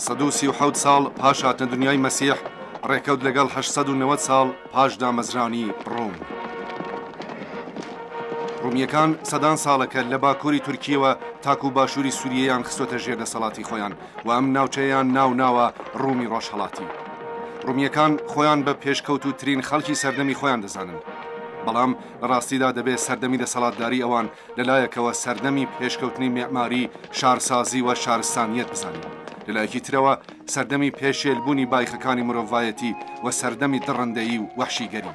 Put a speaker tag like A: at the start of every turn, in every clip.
A: 137 ساڵ پاش هاتنە دنیای مەسیح ڕێکەوت لەگەڵ 890 ساڵ پاش دامەزرانی ڕووم. ڕوومیەکان سەدان ساڵەکە لە باکووری تورکیەوە تاکو و باشووری سووریەیان خستۆتە ژێر دەسەڵاتی خۆیان و ئەم ناوچەیان ناوە ڕوومی ڕۆژهەڵاتی. ڕوومیەکان خۆیان بە پێشکەوتوترین خەڵکی سەردەمی خۆیان دەزانن، بەڵام لە ڕاستیدا دەبێت سەردەمی دەسەڵاتداری ئەوان لەلایەکەوە سەردەمی پێشکەوتنی معماری، شارسازی و شارستانیەت بزانین. لەلایەکی ترەوە سەردەمی پێشێلبوونی بایخەکانی مرۆڤایەتی و سەردەمی دڕندەیی و وەحشیگەری.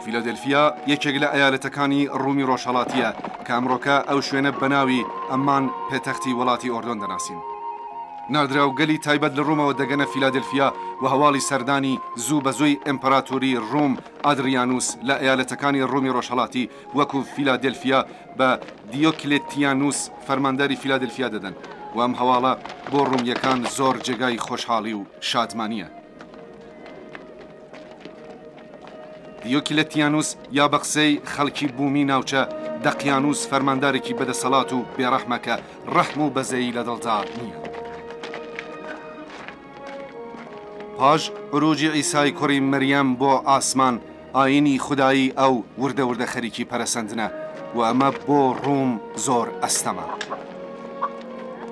A: فیلادلفیا یەکێک لە ئەیالەتەکانی ڕوومی ڕۆژهەڵاتیە کە ئەمڕۆکە ئەو شوێنە بەناوی ئەمان پێتەختی وڵاتی ئۆردۆن دەناسین. نادراوگەلی تایبەت لە ڕوومەوە دەگەنە فیلادلفیا و هەواڵی سەردانی زوو بە زووی ئیمپەراتۆری ڕووم ئادریانوس لە ئەیالەتەکانی ڕوومی ڕۆژهەڵاتی وەکو فیلادلفیا بە دیۆکلێتیانوس فەرمانداری فیلادلفیا دەدەن و ئەم هەواڵە بۆ ڕوومیەکان زۆر جێگای خۆشحاڵی و شادمانیە. دیۆکلێتیانوس یا بە قسەی خەڵکی بوومی ناوچە دەقیانوس فەرماندارێکی بەدەسەڵات و بێڕەحمەکە ڕەحم و بەزەیی لە دڵدا نییە. پاش عروجی عیسای کوڕی مەریەم بۆ ئاسمان ئاینی خودایی ئەو وردە خەریکی پەرەسەندنە و ئەمە بۆ ڕووم زۆر ئەستەمە.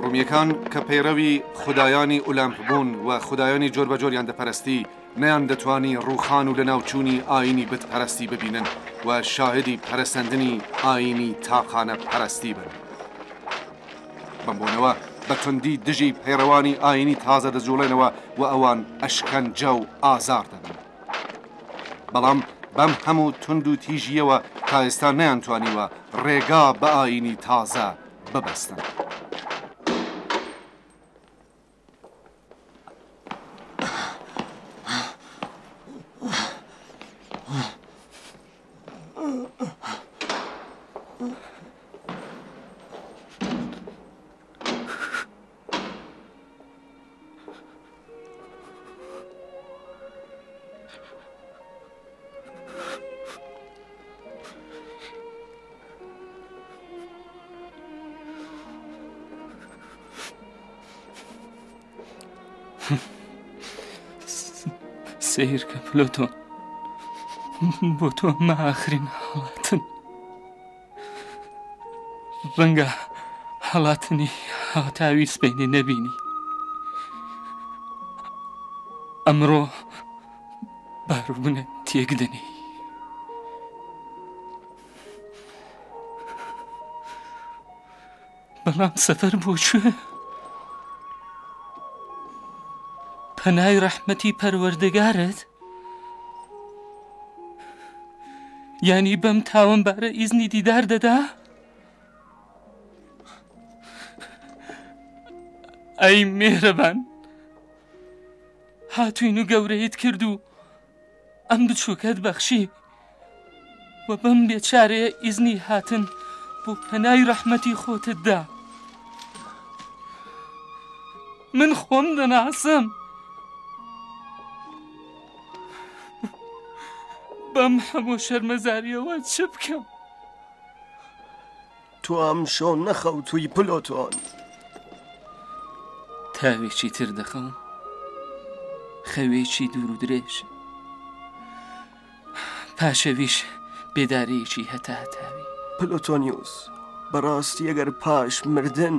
A: ڕوومیەکان کە پەیڕەوی خودایانی ئولەمپ بوون و خودایانی جۆر بە جۆریان دەپەرستی نەیان دەتوانی ڕووخان و لە ناوچوونی ئاینی بتپەرستی ببینن و شاهدی پەرەسەندنی ئاینی تاقانە پەرستی بن. بەمبوونەوە بە توندی دژی پەیڕەوانی ئاینی تازە دەجوڵێنەوە و ئەوان ئەشکەنجە و ئازار دەبن. بەڵام بەم هەموو تند و تیژیەوە تا ئێستا نەیانتوانیوە ڕێگا بە ئاینی تازە ببەستن.
B: سیرکە پلۆتۆن بۆ تۆ ئەمە ئاخرین هەڵاتن. ڕەنگە هەڵاتنی هاتاوی سبەینێ نەبینی. ئەمڕۆ باروبوونە تێکدەنی. بەڵام سەفەر بۆ کوێ؟ پەنای ڕەحمەتی پەروەردگارت؟ یانی بەم تاوانبارە ئیزنی دیدار دەدا؟ ئەی مێهرەبان، هاتووین و گەورەیت کرد و ئەم بچووکەت بەخشی و بەم بێچارەیە ئیزنی هاتن بۆ پەنای ڕەحمەتی خۆتت دا. من خۆم دەناسم. بەم هەموو شەرمەزاریەوە چ بکەم؟
C: تۆ ئەم شۆ نەخەوتووی پلۆتۆن.
B: تاوێکی تر دەخەوم، خەوێکی دوور و درێژ، پاشەویش بێدارەیەکی هەتاهەتاوی.
C: پلۆتۆنیوس، بەڕاستی ئەگەر پاش مردن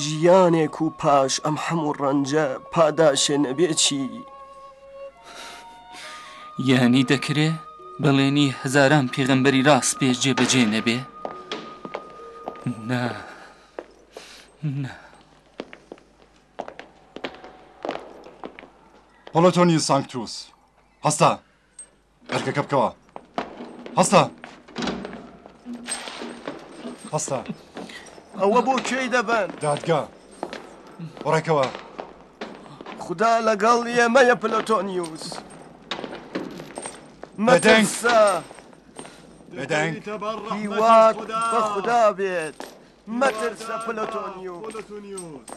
C: ژیانێک و پاش ئەم هەموو ڕەنجە پاداشێ نەبێ چی؟
B: یانی دەکرێ بەڵێنی هەزاران پێغەمبەری ڕاست پێش جێبەجێ نەبێ؟ نا.
D: پۆلۆتۆنی سانکتوس، هەستا ئەرکەکە بکەوە. هەستا
C: ئەوە بۆ کوێی دەبن؟
D: دادگا ڕێکەوە.
C: خدا لەگەڵ ئێمەیە پلۆتۆنیوس. مەترسە،
D: بێدەنگ
C: هیوات بە خدا بێت. مەترسە پلۆتۆنیوس.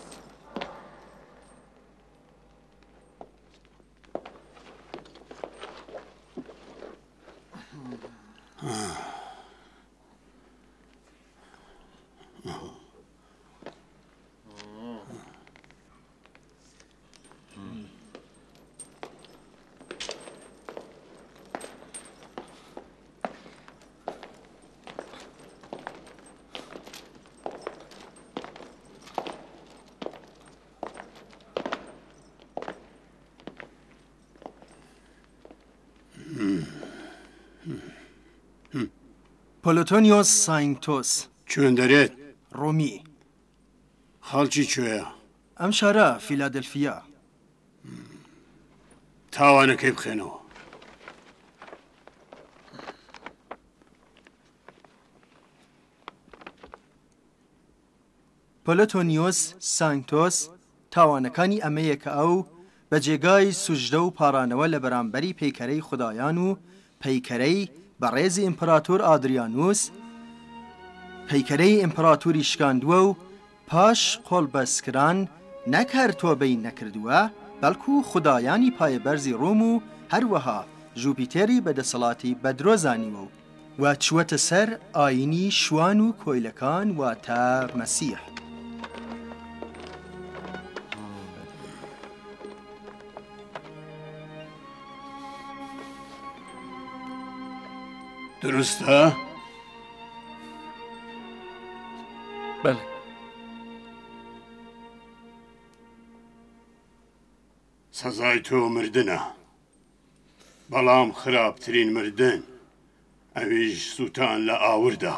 E: پۆلۆتۆنیۆس ساینتۆس
F: چۆن دەرێت؟
E: ڕۆمی.
F: خەڵکی کوێیە؟
E: ئەم شارە فیلادلفیا.
F: تاوانەکەی بخێنەوە.
E: پۆلۆتۆنیۆس ساینتۆس تاوانەکانی ئەمەیە کە ئەو بە جێگای سوژدە و پارانەوە لە بەرامبەری پەیکەرەی خودایان و پەیکەرەی بەڕێزی ئیمپراتۆر ئادریانوس پەیکەرەی ئیمپراتوری شکاندووە و پاش قۆڵبەستکران نەک هەر تۆبەی نەکردووە بەڵکو خودایانی پایەبەرزی ڕۆم و هەروەها ژوپیتێری بەدەسەڵاتی بەدرۆزانیوە و چووەتە سەر ئاینی شوان و کۆیلەکان واتە مەسیح.
F: دروستە؟
B: بەڵێ.
F: سەزای تۆ مردنە، بەڵام خراپترین مردن ئەویش سووتان لە ئاوردا.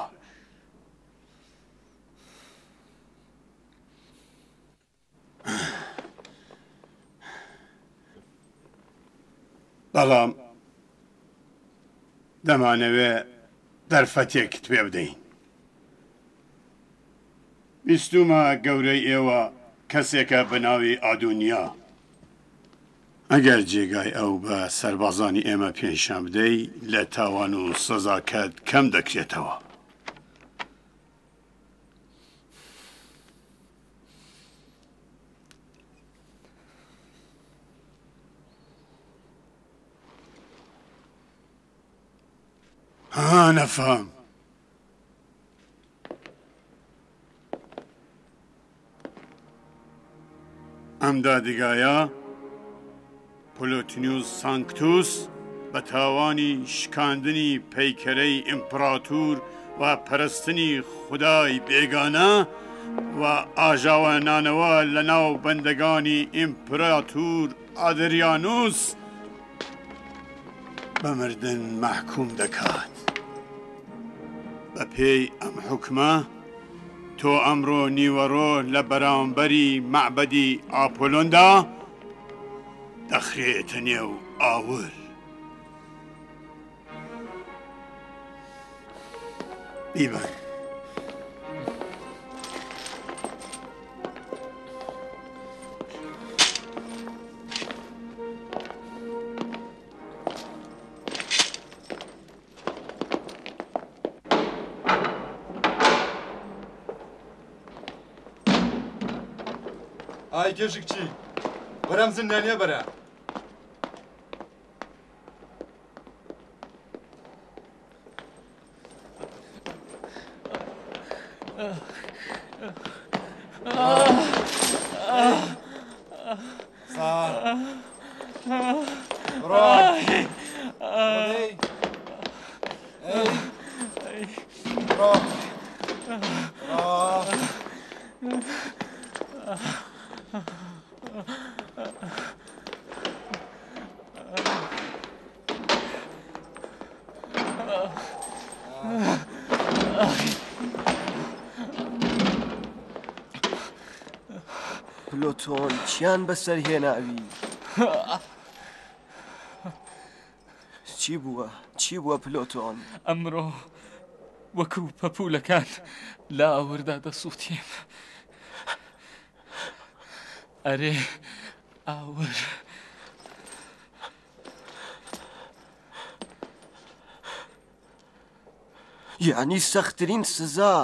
F: بەڵام دەمانەوێ دەرفەتێکت پێ بدەین. بیستومە گەورەی ئێوە کەسێکە بە ناوی ئادونیا. ئەگەر جێگای ئەو بە سەربازانی ئێمە پێنجشان بدەی لە تاوان و سەزاکەت کەم دەکرێتەوە. نەفام. ئەم دادگایە پۆلۆتۆنیۆس سانکتوس بە تاوانی شکاندنی پەیکەرەی ئیمپراتور و پەرستنی خودای بێگانە و ئاژاوەنانەوە لە ناو بەندەگانی ئیمپراتور ئادریانوس بە مردن مەحکوم دەکات. بە پێی ئەم حکمە تۆ ئەمڕۆ نیوەڕۆ لە بەرامبەری مەعبەدی ئاپۆلۆندا دەخرێتە نێو ئاور. بیبەن.
D: ئای گێژکچی وەرەم زندانیە بەرە.
C: پلۆتۆن چیان بەسەر هێناوی؟ چی بووە پلۆتۆن؟
B: ئەمڕۆ وەکو پەپوولەکان لە ئاوردا دەسووتیم. ئەرێ ئاور.
C: یعنی سەختترین سزا.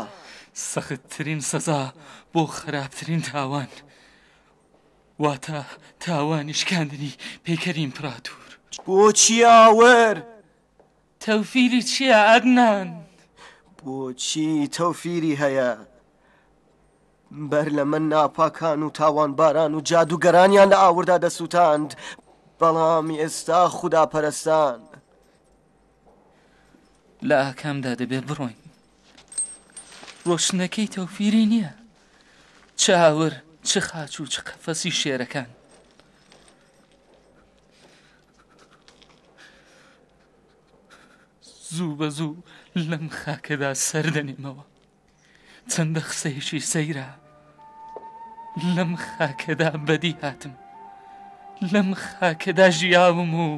B: سەختترین سەزا بۆ خراپترین تاوان واتە تاوانی شکاندنی پەیکەری ئیمپراتۆر.
C: بۆچی ئاور؟
B: تەوفیری چییە ئەدنان؟
C: بۆچی تەوفیری هەیە؟ بەر لە من ناپاکان و تاوانباران و جادوگەرانیان لە ئاوردا دەسووتاند، بەڵام ئێستا خوداپەرستان
B: لە ئاکامدا دەبێ بڕۆین. ڕۆشنەکەی تەوفیری نییە، چ ئاور چ خاچ و چ قەفەسی شێرەکان. زوو بە زوو لەم خاکەدا سەردەنێمەوە چەندە قسەیەکی سەیرە لەم خاکەدا بەدی هاتم لەم خاکەدا ژیاوم و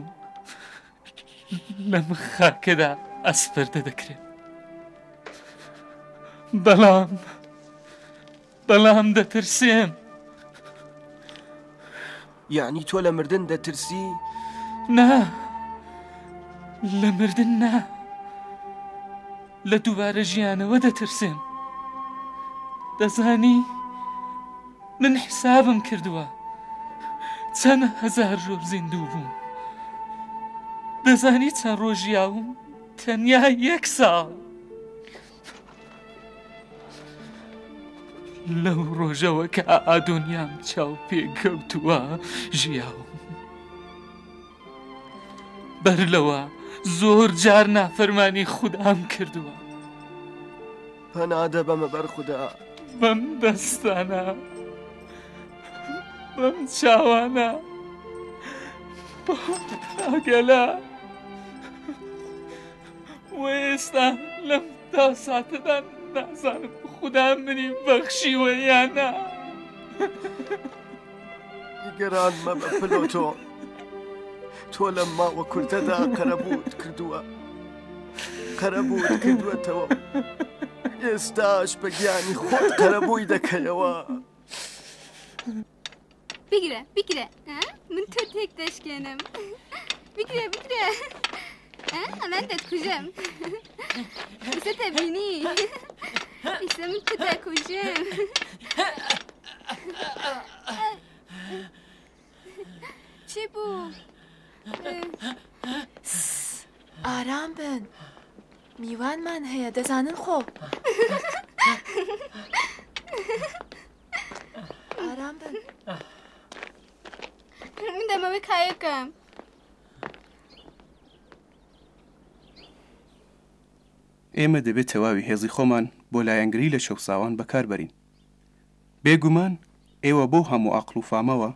B: لەم خاکەدا ئەسپەردە دەکرێت بەڵام دەترسێم
C: یعنی تۆ لە مردن دەترسی؟
B: نا لە مردن نا لە دووبارە ژیانەوە دەترسێم دەزانی من حسابم کردووە چەند هەزار ڕۆژ زیندوو بووم دەزانی چەند ڕۆژ ژیاوم تەنیا 1 ساڵ لەو ڕۆژەوە کە ئادۆنیام چاو پێکەوتووە ژیاوم بەر لەوە زۆر جار نافەرمانی خودام کردووە
C: پەنادە بەمە بەر خودا
B: بەم دەستانە بەم چاوانە بەم پاگەلە و ئێستا لەم تا ساتەدا نازانم خدا منی بەخشیوە یانە
C: گەرانمە بە پلۆتۆ تۆ لەم ماوە کورتەدا قەرەبووت کردووەتەوە ئێستاش بە گیانی خۆت قەرەبووی دەکەیەوە
G: بگرە من تۆ تێک دەشکێنم بگرە ئەمان دەتکوژم ئێستا تەبینی ئێستا من تۆ دەکوژم چی بوو؟
H: ئارام بن میوانمان هەیە دەزانن خۆ ئارام بن
G: من دەمەوەی کایەکەم
I: ئێمە دەبێت تەواوی هێزی خۆمان بۆ لایەنگری لە شەوساوان بەکاربەرین بێگومان ئێوە بۆ هەموو عەقڵ و فامەوە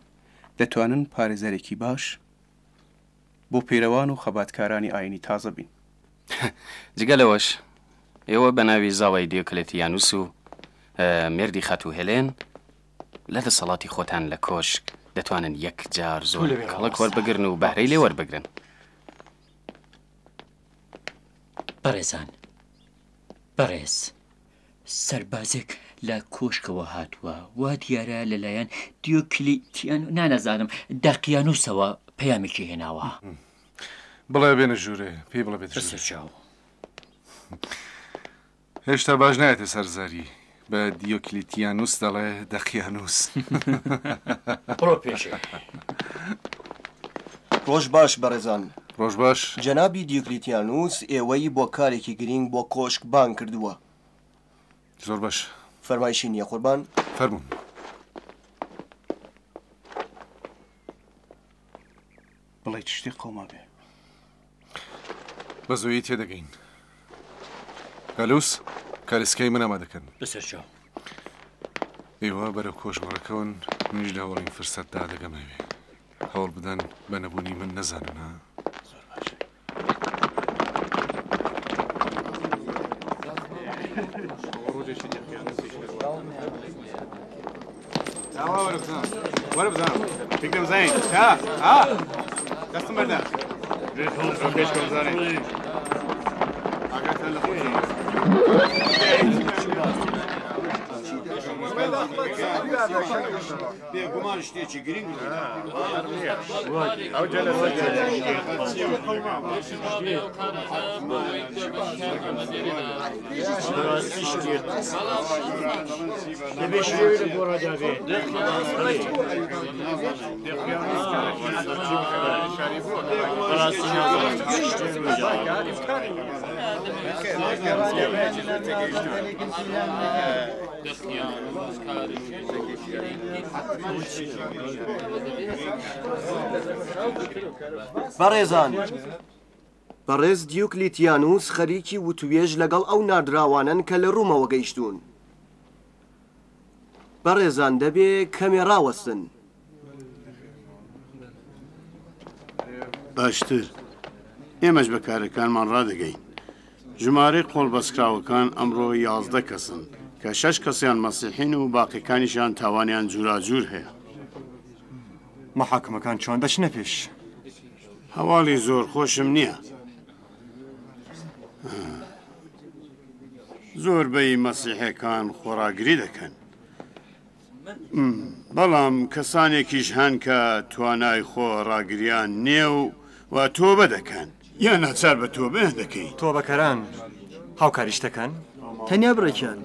I: دەتوانن پارێزەرێکی باش بۆ پێرەوان و خەباتکارانی ئاینی تازە بین
J: جگەلەوەش ئێوە بە ناوی زاوای دیۆکلێتیانوس و مێردی خەت و هێلێن لە دەسەڵاتی خۆتان لە کۆشک دەتوانن یەک جار زۆر کەڵک وەربگرن و بەهرەی لێ وەربگرن
K: بەڕێز سەربازێک لە کۆشکەوە هاتووە وا دیارە لەلایەن دیۆکلیتیان نانەزانم دەقیانوسەوە پەیامێکی هێناوە
A: بڵێ بێنە ژوورێ پێی بڵێ بێت
K: چاو
A: هێشتا باش نایەتە سەرزاری بە دیۆکلیتیانوس دەڵێ دەقیانوس
K: بڕۆ پێشێ
C: ڕۆژ باش بەڕێزان
A: ڕۆژ باش
C: جەنابی دیۆکلیتیانوس ئێوەی بۆ کارێکی گرنگ بۆ کۆشک بان کردووە
A: زۆر باش
C: فەرمایشی نییە قوربان
A: فەرموون
I: بڵێ چ شتێک قەوما بێ
A: بە زۆیی تێدەگەین گەلووس کارسکەی من ئامادەکەن
K: بەسەر چاو
A: ئێوە بەرەو کۆژمەڕەکەون منیش لە هەوڵین فرسەتدا دەگەمەوێ هەوڵ بدەن بە نەبوونی من نەزانن ها
I: زۆر باش
F: وەرە بزانم فکرم زین ها دەستم بەردە پێش کۆزانێ ئاگاتان لە خۆشی بێگومان شتێکی گرنگ ئەو
C: بەڕێزان بەڕێز دیۆکلیتیانوس خەریکی وتوێژ لەگەڵ ئەو نادراوانن کە لە ڕوومەوە گەیشتوون بەڕێزان دەبێ کەمێ ڕاوەستن
F: باشتر ئێمەش بە کارەکانمان ڕادەگەین ژمارەی قۆڵبەستکراوەکان ئەمڕۆ 11 کەسن کە 6 کەسیان مەسیحین و باقیەکانیشیان تاوانیان جوراجور هەیە.
D: محاکمەکان چۆن دەچنە پێش؟
F: هەواڵی زۆر خۆشم نییە. زۆربەی مەسیحەکان خۆراگری دەکەن. بەڵام کەسانێکیش هەن کە توانای خۆڕاگریان نییە و تۆبە دەکەن. یان ناچار بە تۆبە دەکەی.
D: تۆبەکەران هاوکاریش دەکەن؟
E: تەنیا بڕێکیان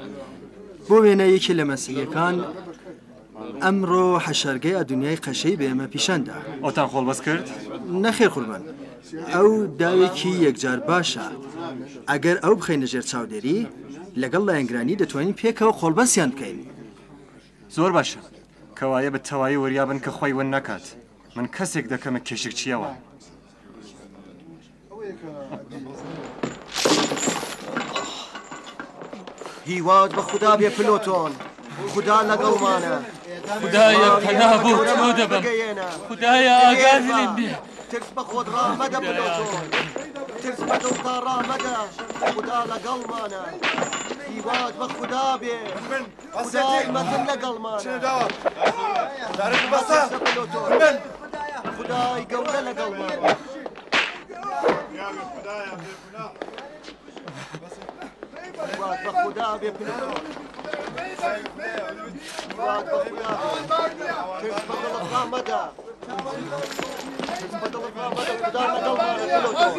E: بۆ وێنە یەکی لە مەسیحەکان ئەمڕۆ حەشارگەی ئەدونیای قەشەی بە ئێمە پیشاندا.
D: ئەوتان خۆڵبەست کرد؟
E: نەخێر قوربان. ئەو داوێکی یەکجار باشە. ئەگەر ئەو بخەینە ژێر چاودێری لەگەڵ لایەنگرانی دەتوانین پێکەوە خۆڵبەستیان بکەین.
D: زۆر باشە کەوایە بە تەواوی وەریابن کە خۆی ون نەکات. من کەسێک دەکەمە کێشک چیەوە.
C: هیواد بە خوددا بێ پلۆتۆن. خوددا لەگەڵمانە.
B: خدایە پەنا بۆ تۆ دەبم. خدایە ئاگادرین بێ.
C: ترس بە خۆت ڕامەدە پلۆتۆن. ترس بە دڵتا ڕامەدە. خوددا لەگەڵمانە. هیواد بە خوددا بێ. خودای مەتن لەگەڵمانە. خودای گەورە لەگەڵمانە. هیواد بە خوددا بێ پلۆتۆن. هیواد بە خوددا بێ. ترس بە دڵت ڕامەدە. ترس بە دڵت ڕامەدە. خوددا لەگەڵمانە پلۆتۆن.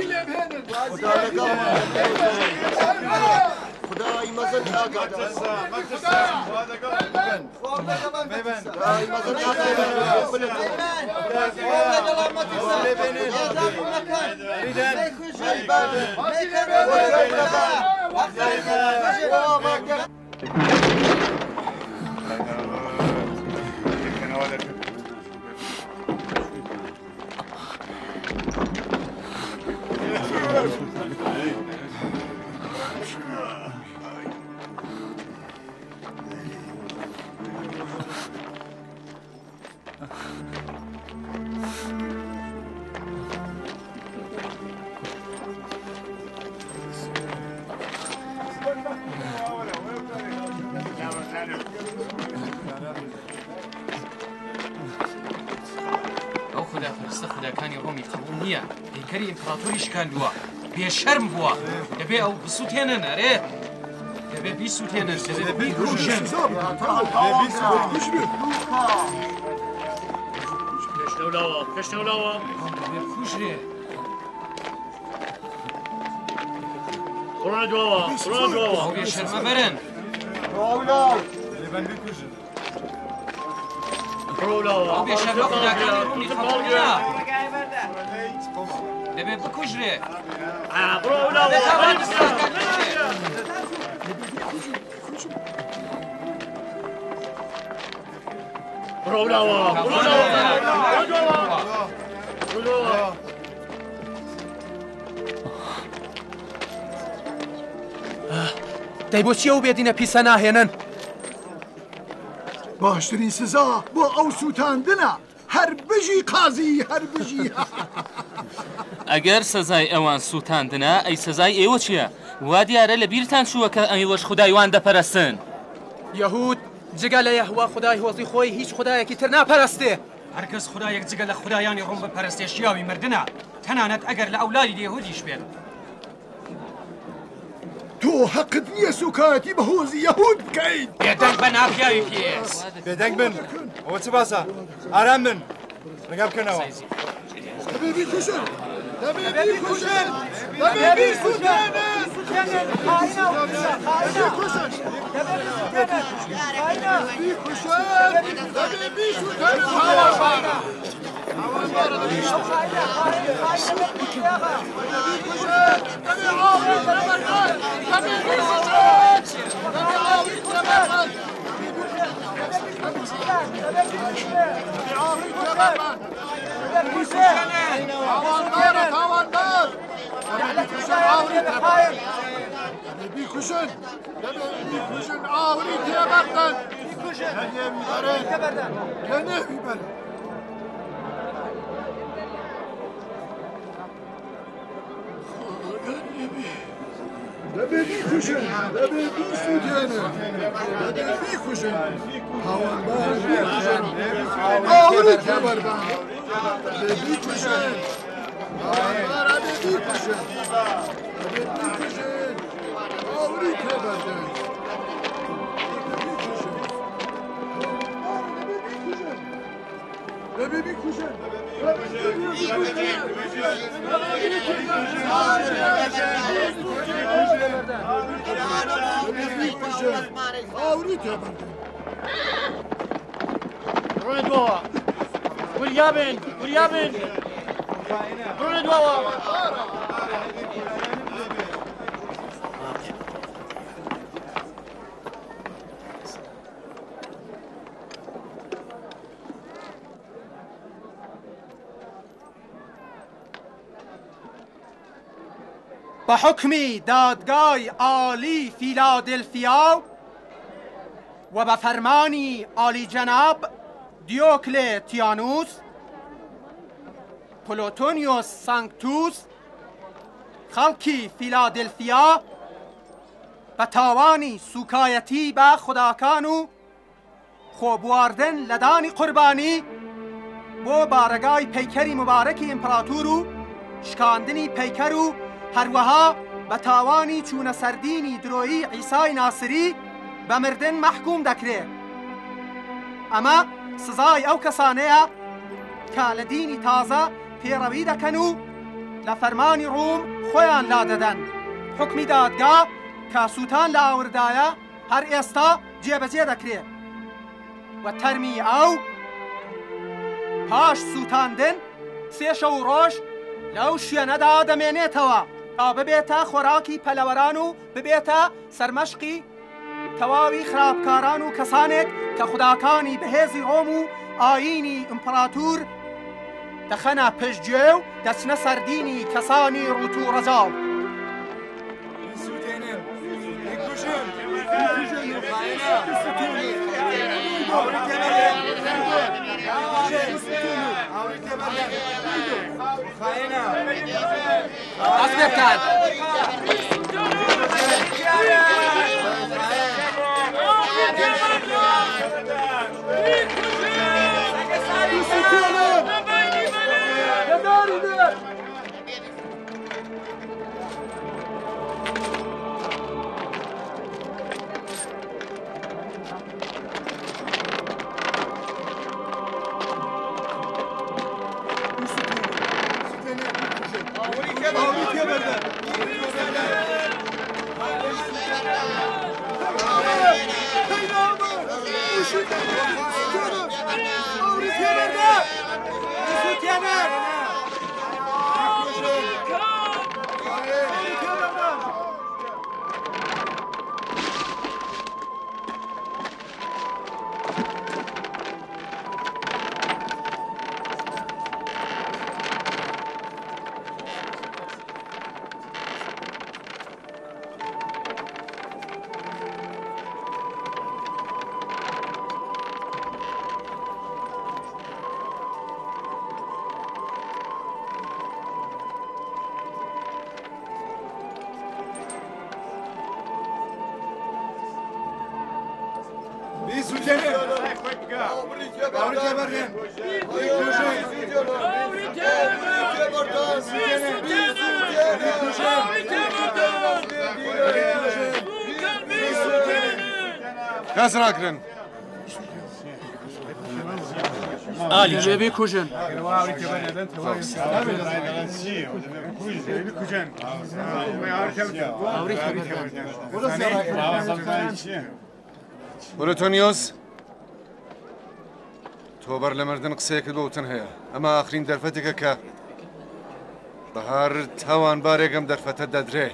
C: خوددا لەگەڵمانە پلۆتۆن. خدای مەزن ئاگادار. خدای مەزن
J: ئەو خوداپەرستە خوداکانی ڕۆمی قبول نییە. پێیکەری ئیمپراتۆری شکاندووە. بێشەرم بووە. دەبێ ئەو بسووتێنن ئەرێ. دەبێ بیسووتێنن. دەبێ بیکوژن.
K: پێشنەولاوە پێشنەولاوە
J: دەبێ کوژرێ.
K: ڕۆنە دواوە ڕۆنە دواوە.
J: ئەو بێشەرمە بەرن. ئەو بێشەرمە خوداکانی ڕۆمی قبول نییە. دەبێ بکوژرێ.
E: دەی بۆچی ئەو بێدینە پیسە ناهێنن؟
L: باشترین سزا بۆ ئەو سووتاندنە. هەر بژی قازی هەر بژی.
B: ئەگەر سزای ئەوان سووتاندنە ئەی سزای ئێوە چییە؟ وا دیارە لە بیرتان چووە کە ئەیوەش خودایوان دەپەرستن.
E: یەهود جگە لە یەهوا خودای هۆزی خۆی هیچ خودایەکی تر ناپەرستێ.
M: هەرکەس خودایەک جگە لە خودایانی ڕۆم بپەرستێ شیاوی مردنە. تەنانەت ئەگەر لە ئەولادی یەهودیش بێت.
L: تۆ حەقت نییە سوکایەتی بە هۆزی یەهود بکەیت.
M: بێدەنگ بە ناپیاوی پێس.
D: بێدەنگ بن. ئەوە چ باسە؟ ئارام بن. ڕێگا بکەنەوە.
L: دەبێ بیکوژن. دەبێ بیکوژن. دەبێ بیسووتێنن. بیکوژن. بیکوژن ئاوری تێبەردن. لە نێوی بەرن. دەبێ بیکوژن دەبێ بیسووتێنن دەبێ بیکوژن هاوانبار بیکوژن ئاوری تێبەردان دەبێ بیکوژن هاوانبارە دەبێ بیکوژن دەبێ بیکوژن ئاوری تێبەردان دەبێ بیکوژن
C: ڕۆنە دووەوە وریابن وریابن ڕۆنە دووەوە
N: به حکمی دادگاه عالی فیلادلفیا و به فرمانی عالی جناب دیوکلتیانوس پلوتونیوس سانکتوس خلکی فیلادلفیا به تاوانی سوکایتی به خداکان و خوبواردن لدانی قربانی بو بارگای پیکری مبارکی امپراتور و شکاندنی پیکر و هروها به تاوانی چون سردینی درویی عیسی ناصری به مردن محکوم دکره اما سزای او کسانه که لدینی تازه پیروی دکن و لفرمانی روم خویان لاددن حکمی دادگاه که سوتان لاوردایه هر استا جیبجی دکره و ترمی او پاش سوتاندن سه شو روش لو شیانه دا دمینه توا ببیتا خوراکی پلورانو ببیتا سرمشقی تواوی خرابکارانو کسانک که خداکانی بهزی رومو آینی امپراتور دخنا پشجیو دسنه سردینی کسانی روتو رزاو
C: دست بکن
A: کەس ڕاکرن
C: ئالی جێبێ کوژن
A: پلوتۆنیۆس تۆ بەر لە مردن قسەیەکت بۆ وتن هەیە ئەمە ئاخرین دەرفەتێکە کە بەهار تاوان بارێکم دەرفەتە دەدرێ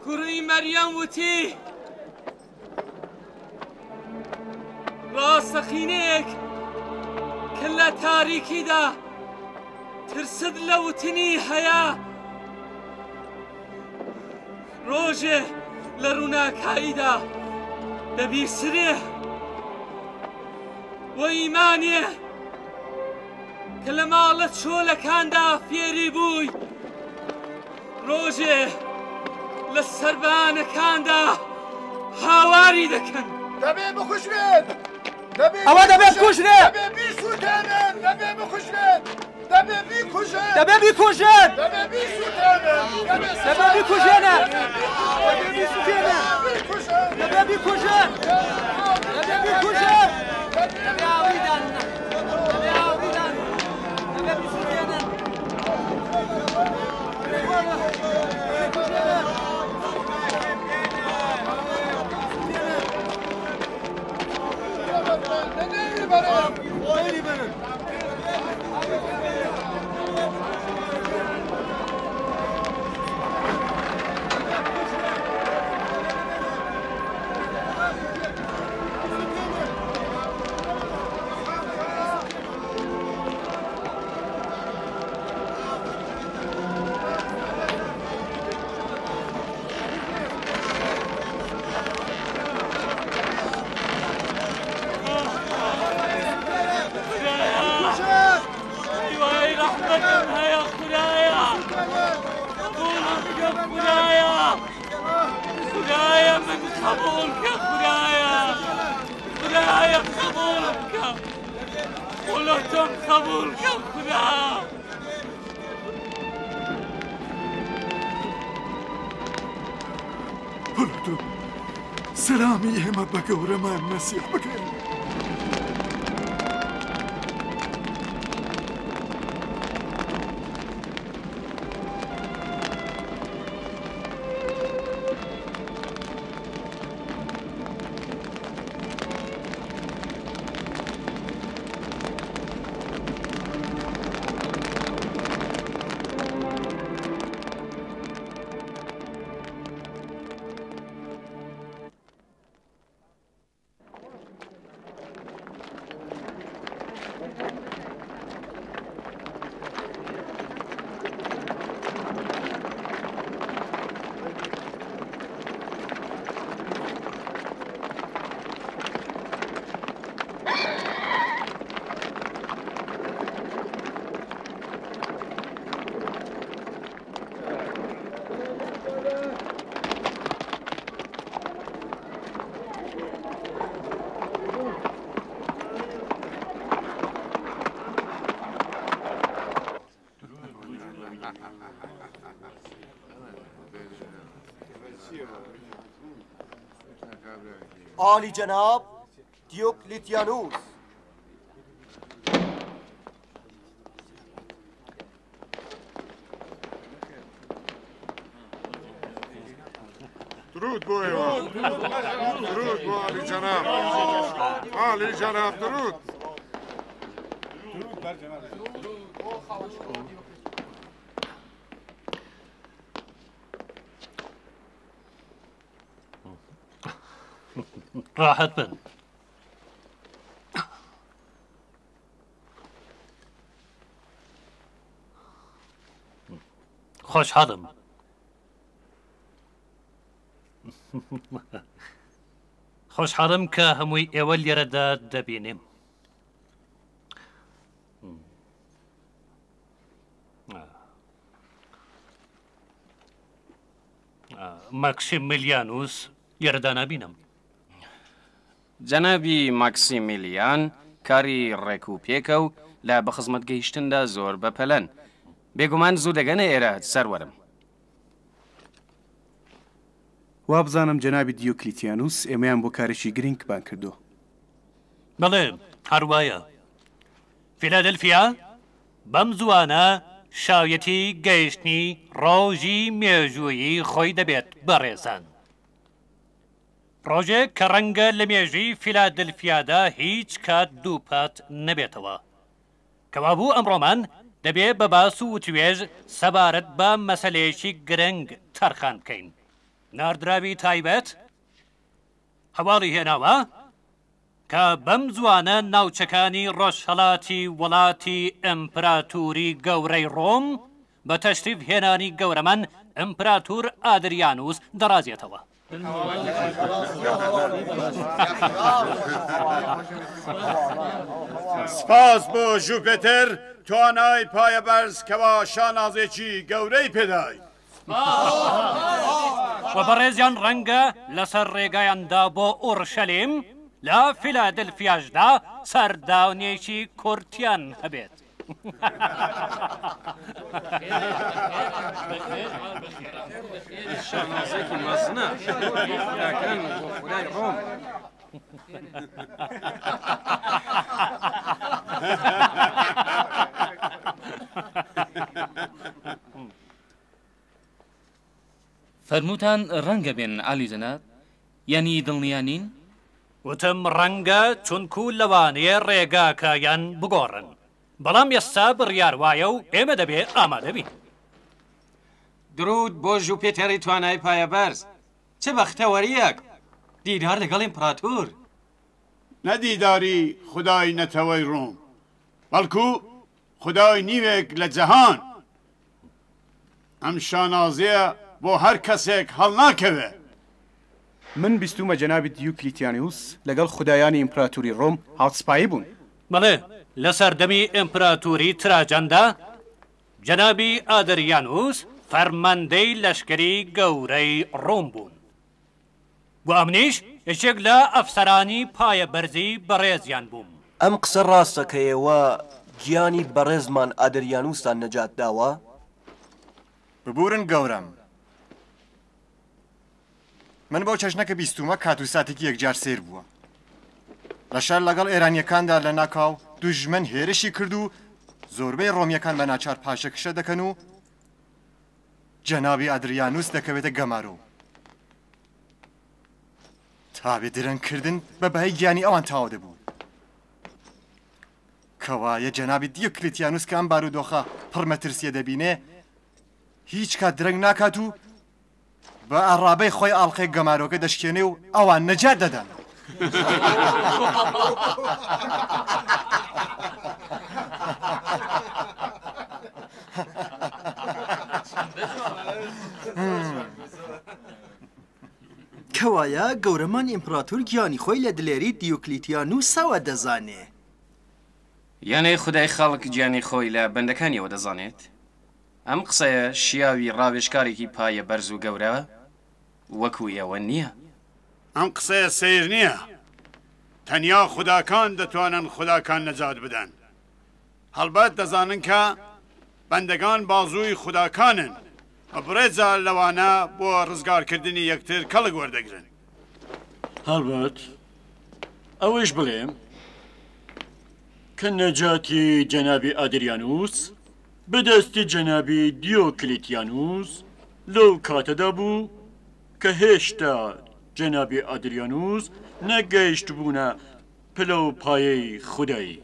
B: کوڕی مەریەم وتی ڕاستەقینەیەک کە لە تاریکیدا ترسد لە وتنی هەیە ڕۆژێ لە ڕووناکاییدا دەبیسرێ و ئیمانێ کە لە ماڵە چۆلەکاندا فێری بووی ڕۆژێ لە سەربانەکاندا هاواری دەکەن
L: دەبێ بخوشرێت
N: ئەوە دەبێ بکوژرێت
L: دەبێ بیسووتێنن دەبێ بخوشرێت دەبێ بیکوژێت
N: دەبێ بیکوژێت
L: دەبێ بیسووتێنن
N: دەبێ بیکوژێنن دەبێ بیسووتێنن دەبێ بیکوژێت دەبێ بیکوژێت دەبێ ئاوریدان دەبێ ئاوریدان دەبێ بیسووتێنن
L: سلامی ئێمە بە گەورەمان مەسیح بکەین.
C: عالی جناب دیوکلیتیانوس
O: درود بو ایوان درود بو عالی جناب عالی جناب درود
P: درود بر جناب
K: راحت بن خوشحالم خوشحالم کە هەمووی ئێوە لێرەدا دەبینیم ماکسیمیلیانوس لێرەدا نبینم
J: جەنابی ماکسیمیلیان کاری ڕێکوپێکە و لە بەخزمەت گەیشتندا زۆر بەپەلەن بێگومان زوو دەگەنە ئێرە سەروەرم
I: وا بزانم جەنابی دیوکلیتیانوس ئێمەیان بۆ کارێکی گرنگمان کردو
K: بەڵێ هەروایە فیلادلفیا بەم زوانە شایەتی گەیشتنی ڕۆژی مێژوویی خۆی دەبێت بەڕێزان ڕۆژێک کە ڕەنگە لە مێژووی فیلادلفیادا هیچ کات دووپات نەبێتەوە کەوا بوو ئەمڕۆمان دەبێت بە باس و توێژ سەبارەت بە مەسەلەیەکی گرنگ تەرخان بکەین ناردراوی تایبەت هەواڵی هێناوە کە بەم زوانە ناوچەکانی ڕۆژهەڵاتی وڵاتی ئەمپراتوری گەورەی ڕۆم بە تەشریف هێنانی گەورەمان ئەمپراتور ئادریانوس دەڕازێتەوە
F: سپاس بۆ ژوپێتر توانای پایە بەرز کەوا شانازێکی گەورەی پێدای
K: و بەڕێزیان ڕەنگە لەسەر ڕێگایاندا بۆ ئورشەلیم لە فیلادلفیاشدا سەرداونێکی کورتیان هەبێت.
D: شانازێکی مەزنە کاکان بۆ خودای ڕۆم.
B: فەرمووتان ڕەنگە بێن ئالی جەناب یعنی دڵنیانین؟
K: وتم ڕەنگە چونکو لەوانەیە ڕێگاکەیان بگۆڕن بەڵام ئێستا بڕیار وایە و ئێمە دەبێ ئامادە بین.
D: درود بۆ ژوپێتەری توانای پایە بەرز چه بەختەوەریەک دیدار لەگەڵ ئیمپراتۆر
F: نەدیداری خدای نەتەوەی ڕۆم بەڵکو خدای نیوێک لە جەهان ئەم شانازەیە بۆ هەر کەسێک هەڵ ناکەوێ.
I: من بیستومە جەنابی دیوکلیتیانوس لەگەڵ خودایانی ئیمپراتوری ڕۆم هاوسپایی بوون.
K: بەڵێ لە سەردەمی ئیمپراتوری تراجاندا جەنابی ئادریانوس فەرماندەی لەشکری گەورەی ڕۆم بوون و ئەمنیش یەکێک لە ئەفسەرانی پایە بەرزی بەڕێزیان بووم.
C: ئەم قسە ڕاستە کە ئێوە گیانی بەڕێزمان ئادریانوسان نەجات داوە؟
D: ببورن گەورم من بۆ چەشنەکە بیستومە کات و ساتێکی یەکجار سیر بووە لە شار لەگەڵ ئێرانیەکاندا لە ناکاو دوژمن هێرشی کرد و زۆربەی ڕۆمیەکان بە ناچار پاشەکشە دەکەن و جەنابی ئادریانوس دەکەوێتە گەمارۆ تاوێ درەنگکردن بە بەهای گیانی ئەوان تاوا دەبوو کەوایە جەنابی دیوکلیتیانوس کە ئەم بارودۆخە پڕمەترسیە دەبینێ هیچ کات درەنگ ناکات و بە ئاڕابەی خۆی ئاڵقەی گەمارۆکە دەشکێنێ و ئەوان نەجات دەدەن.
E: کەوایە گەورەمان ئیمپراتۆر گیانی خۆی لە دلێری دیوکلیتیانوسەوە دەزانێ.
J: یانەی خودای خەڵک گیانی خۆی لە بەندەکانیەوە دەزانێت؟ ئەم قسەیە شیاوی ڕاوێژکارێکی پایە بەرز و گەورە وەکو ئێوە نییە.
F: ئەم قسەیە سیر نییە. تەنیا خوداکان دەتوانن خوداکان نەجات بدەن. هەڵبەت دەزانن کە بەندەگان بازووی خوداکانن و بڕێجا لەوانە بۆ ڕزگارکردنی یەکتر کەڵک وەردەگرن.
P: هەڵبەت ئەوەش بڵێم کە نەجاتی جەنابی ئادریانوس بەدەستی جەنابی دیۆکلیتیانوس لەو کاتەدا بوو کە هێشتا جەنابی ئادریانوس نەگەیشت بوونە پلە و پایەی خودایی.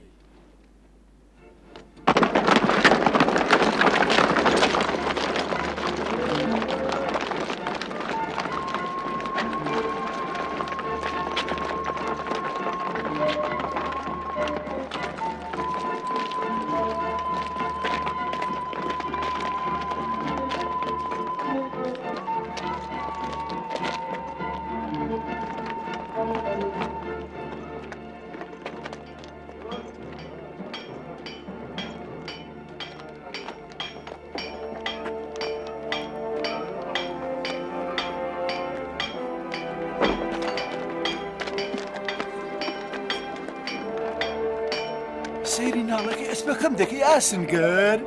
L: سەیری ناڵەکەی ئەسپەکەم دەکەی ئاسنگەر؟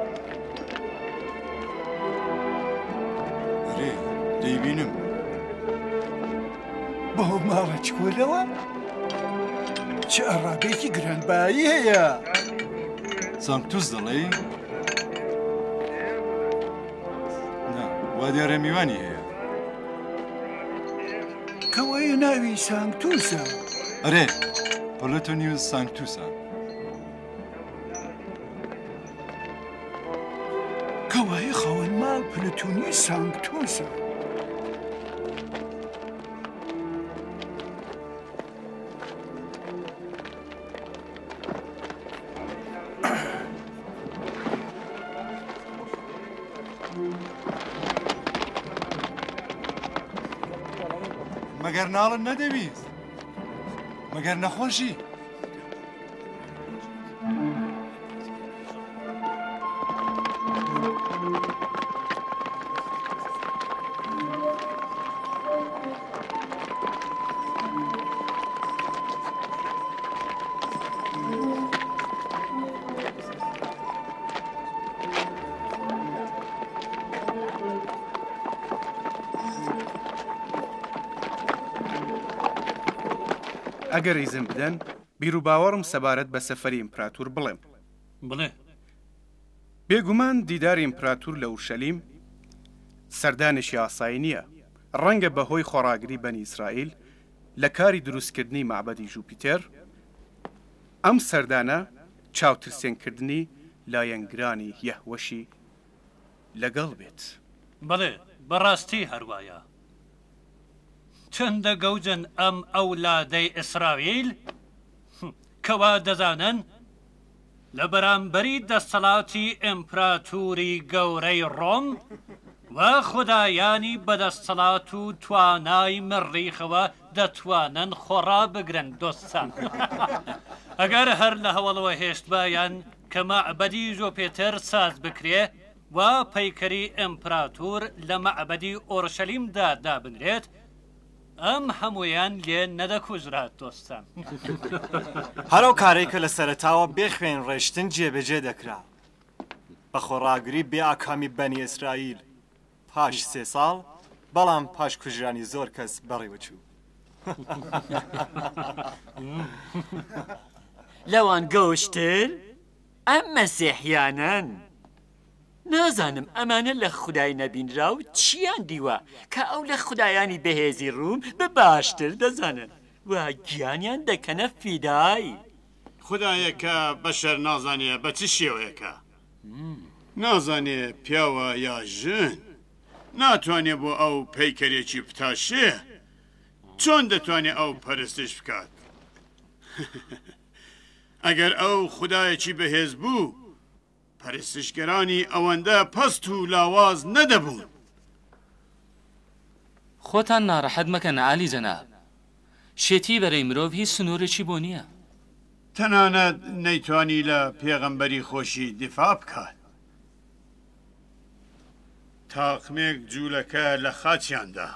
D: ئەرێ دەیبینم
L: بۆ ماڵە چکۆلەوە؟ چه ئەڕابێکی گرانبایی هەیە؟
Q: سانکتوس دەڵێ؟ نا وا دیارە میوانی هەیە.
L: کەوایە ناوی سانکتوسە؟
Q: ئەرێ پلۆتۆنیوس سانکتوسە.
L: کەوایە خاوەن ماڵ پلۆتۆنیوس سانکتوسە.
Q: مەگەر ناڵن نەدەبیت مەگەر نەخۆشی
I: ئەگەر ریزم بدەن بیر و باوەڕم سەبارەت بە سەفەری ئیمپراتور بڵێم
K: بڵێ
I: بێگومان دیداری ئیمپراتور لە ئورشەلیم سەردانێکی ئاسایی نییە ڕەنگە بەهۆی خۆڕاگری بەنی ئیسرائیل لە کاری دروستکردنی معبەدی ژوپیتەر ئەم سەردانە چاوترسێنکردنی لایەنگرانی یەهوەشی لەگەڵ بێت
K: بڵێ بەڕاستی هەروایە چەندە گەوجن ئەم ئەولادەی ئیسرائیل کەوا دەزانن لە بەرامبەری دەسەڵاتی ئیمپراتوری گەورەی ڕۆم و خودایانی بەدەسەڵات و توانای مریخەوە دەتوانن خۆڕا بگرن دۆستان ئەگەر هەر لە هەوڵەوە هێشتبایان کە مەعبەدی ژۆپێتەر ساز بکرێ و پەیکەری ئیمپراتور لە مەعبەدی ئۆرشەلیمدا دابنرێت ئەم هەمویان لێ نەدەکوژرات دۆستان
D: هەرو کارێکە لە سەرەتاوە بێخوێن ڕێشتن جێبەجێ دەکرا بە خۆڕاگری بێ ئاکامی بەنی ئیسرائیل پاش 3 ساڵ بەڵام پاش کوژرانی زۆر کەس بەڕێوەچوو
P: لەوان گەوشتر ئەم مەسیحیانن نازانم ئەمانە لە خودای نەبینرا و چیان دیوە کە ئەو لە خودایانی بەهێزی ڕوون بە باشتر دەزانن و گیانیان دەکەنە فیدای
F: خودایەکە بەشەر نازانێ بە چ شێوەیەکە نازانێ پیاوە یا ژن ناتوانێ بۆ ئەو پەیکەرێکی پتاشێ چۆن دەتوانێت ئەو پەرستش بکات ئەگەر ئەو خودایەکی بەهێز بوو پەرستشگەرانی ئەوەندە پەست و لاواز نەدەبوون
B: خۆتان ناڕەحەت مەکەنە عالی جەناب شێتی بەرەی مرۆڤ هیچ سنوورێکی بۆ نییە
F: تەنانەت نەیتوانی لە پێغەمبەری خۆشی دیفاع بکات تاقمێک جوولەکە لە خاچیاندا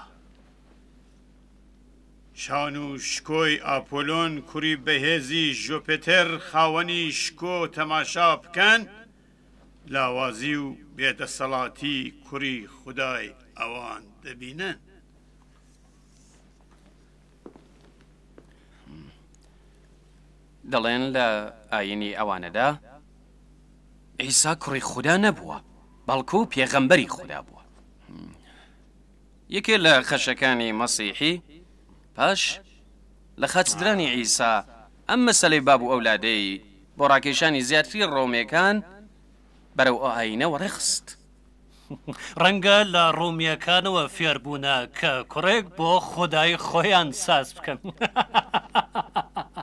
F: شان و شکۆی ئاپۆلۆن کوڕی بەهێزی ژۆپێتەر خاوەنی شکۆ تەماشا بکەن لاوازی و بێدەسەڵاتی کوڕی خودای ئەوان دەبینن
J: دەڵێن لە ئاینی ئەوانەدا ئیسا کوڕی خوددا نەبووە بەڵکو و پێغەمبەری خوددا بووە یەکێ لە خەشەکانی مەسیحی پاش لە خەچدرانی ئیسا ئەم مەسەلەی بابوو ئەولادەی بۆ ڕاکێشانی زیاتری ڕۆمێکان بەرەو ئاینەوە ڕێخست
K: ڕەنگە لە ڕوومیەکانەوە فێربوونە کە کوڕێک بۆ خودای خۆیان ساز بکەن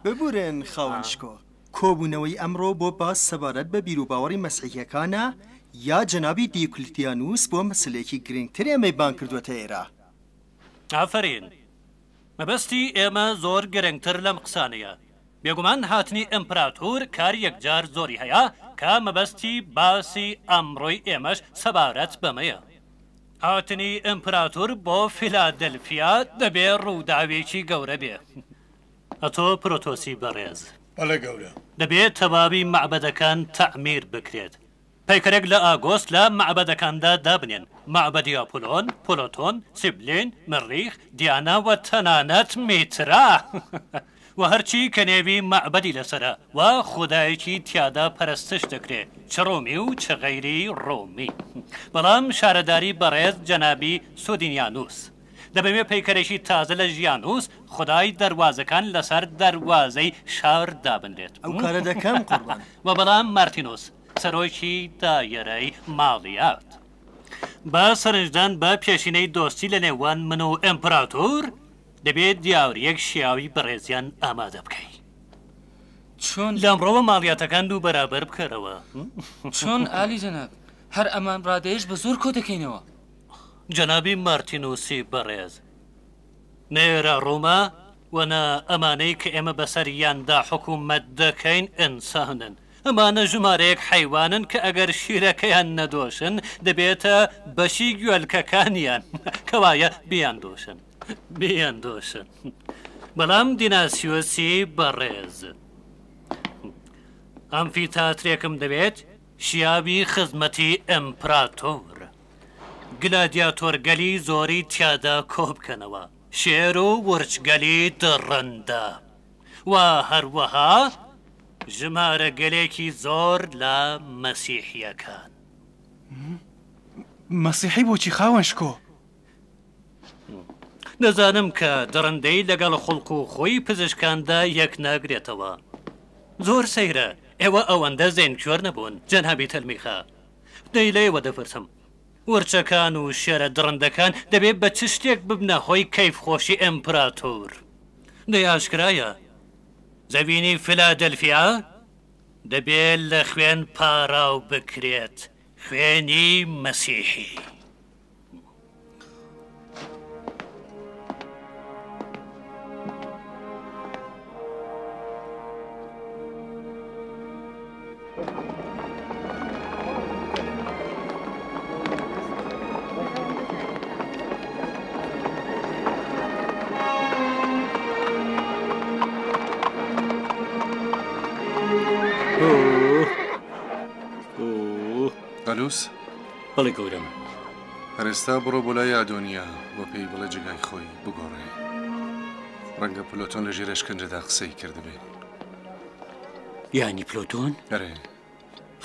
E: ببورێن خاوەنشکۆ کۆبوونەوەی ئەمڕۆ بۆ باس سەبارەت بە بیرروباوەڕی مەسیحیەکانە یا جەنابی دیوکلتیانوس بۆ مەسلێکی گرنگتر ئێمەی بان کردووەتە ئێرە
K: ئافرین مەبەستی ئێمە زۆر گرنگتر لەم قسانەیە بێگومان هاتنی ئیمپراتور کار یەکجار زۆری هەیە کە مەبەستی باسی ئەمڕۆی ئێمەش سەبارەت بەمەیە هاتنی ئیمپراتور بۆ فیلادلفیا دەبێ ڕووداوێکی گەورە بێ ئەتۆ پرۆتۆسی بەڕێز
F: بەڵێ گەورە
K: دەبێت تەواوی معبەدەکان تەعمیر بکرێت پەیکەرێک لە ئاگۆست لە معبەدەکاندا دابنێن معبەدی ئاپۆلۆن پۆلۆتۆن سیبلین مریخ دیانا و تەنانەت میترا و هەرچی کە نێوی معبەدی لەسرە و خودایەکی تیادا پەرستش دەکرێت چ ڕۆمی و چ غەیری ڕۆمی بەڵام شارەداری بەڕێز جەنابی سودینیانوس دەبێت پەیکەرێکی تازە لە ژیانوس خدای دەواازەکان لەسەر دەواازەی شار دابنرێت
E: ئەو کارە دەکەم قوربان
K: و بەڵام مارتینۆس سەرۆکی دایەرەی ماڵیات بە سەرنجدان بە پێشینەی دۆستی لە نێوان من و ئەمپراتور دەبێت دیاوریەک شیاوی بەڕێزیان ئامادە بکەیت
B: چۆن
K: لەمڕۆوە ماڵیاتەکان دوو بەرابەر بکەرەوە
B: چۆن ئالی جەناب هەر ئەمان ڕادێش بە زۆر کۆ دەکەینەوە
K: جەنابی مارتینۆسی بەڕێز نێرە ڕوومە وەنا ئەمانەی کە ئێمە بەسەریاندا حکوومەت دەکەین ئینسانن. ئەمانە ژمارەیەک حیوانن کە ئەگەر شیرەکەیان نەدۆشن دەبێتە بەشی گوێلکەکانیان کەوایە بیاندۆشن بیاندۆشن. بەڵام دیناسیۆسی بەڕێز ئەمفیتاترێکم دەبێت شیاوی خزمەتی ئەمپراتۆر گلادیاتۆرگەلی زۆری تیادا کۆبکەنەوە شێر و ورچگەلی دڕەندە و هەروەها ژمارە گەلێکی زۆر لە مەسیحیەکان.
I: مەسیحی بۆچی خاوەن شکۆ؟
K: دەزانم کە دڕندەی لەگەڵ خوڵق و خۆی پزیشکاندا یەک ناگرێتەوە. زۆر سەیرە ئێوە ئەوەندە زێنکوێر نەبوون جەنابی تەلمیخە. دەی لێوە دەپرسم ورچەکان و شێرە دڕندەکان دەبێت بە چ شتێک ببنە هۆی کەیف خۆشی ئەمپراتۆر؟ دەی ئاشکرایە زەوینی فیلادەلفیا دەبێت لە خوێن پاراو بکرێت خوێنی مەسیحی.
A: گالوس؟
P: بەڵێ گەورەم.
A: هەرێستا بڕۆ بۆ لای ئادۆنیا بۆ پێی بڵێ جگای خۆی بگۆڕێ. ڕەنگە پلۆتۆن لە ژێر شکنجەدا قسەی کردبێ.
P: یانی پلۆتۆن؟
A: ئەرێ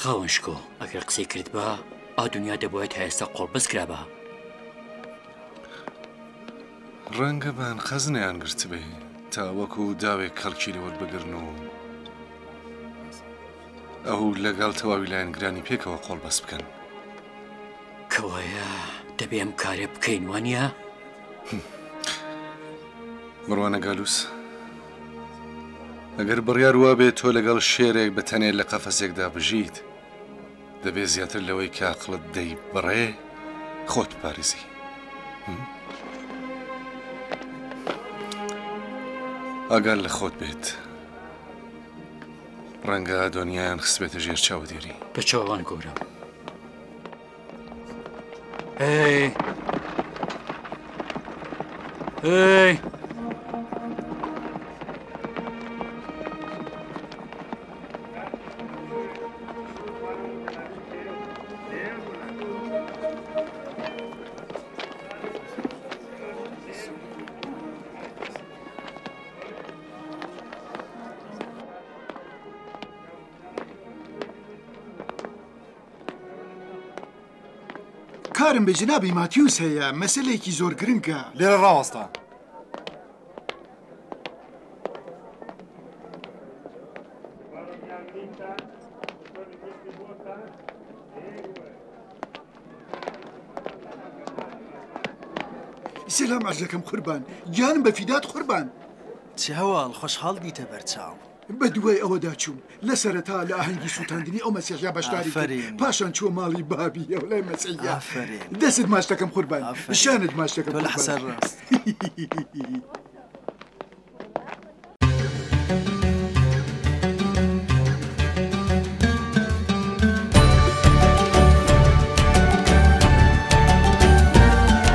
P: خاوەن شکۆ ئەگەر قسەی کرد بە ئادونیا دەبێت هەیەستا قۆڵبەست کرابە.
A: ڕەنگە بان خەزنیان گرت بێ تا وەکو داوێک کەڵکی لەوەربگرن و ئەو لەگەڵ تەواوی لایەنگرانی پێکەوە قۆڵبەست بکەن.
P: کەوایە دەبێ ئەم کارێ بکەین وانە؟
A: بڕوانە گالوس ئەگەر بڕیار وا بێت تۆ لەگەڵ شێرێک بەتەنێت لە قەفەسێکدا بژیت دەبێت زیاتر لەوەی کاقلت دەی بڕێ خۆت پارێزی. ئاگال لە خۆت بێت ڕەنگە دۆنیایان خستبێتە ژێر چاودێری.
P: بە چاوان گەورم. هی هی
L: کارم بە جنابی ماتیوس هەیە مەسەلێکی زۆر گرنگە
D: لێرە ڕاوەستە.
L: سلام عەرز دەکەم قوربان گیانم بە فیدات قوربان.
E: چ هەواڵ خۆشحاڵ دیتە بەرچاو.
L: بە دوای ئەوەدا چوون لە سەرەتا لە ئاهەنگی سووتاندنی ئەو مەسیحیا بەشداری کرد پاشان چووە ماڵی بابی ئەو لای مەسیحیا. دەست ماچ دەکەم قوربان شانت ماچ دەکەم
E: تۆ لە حەسەر ڕاست.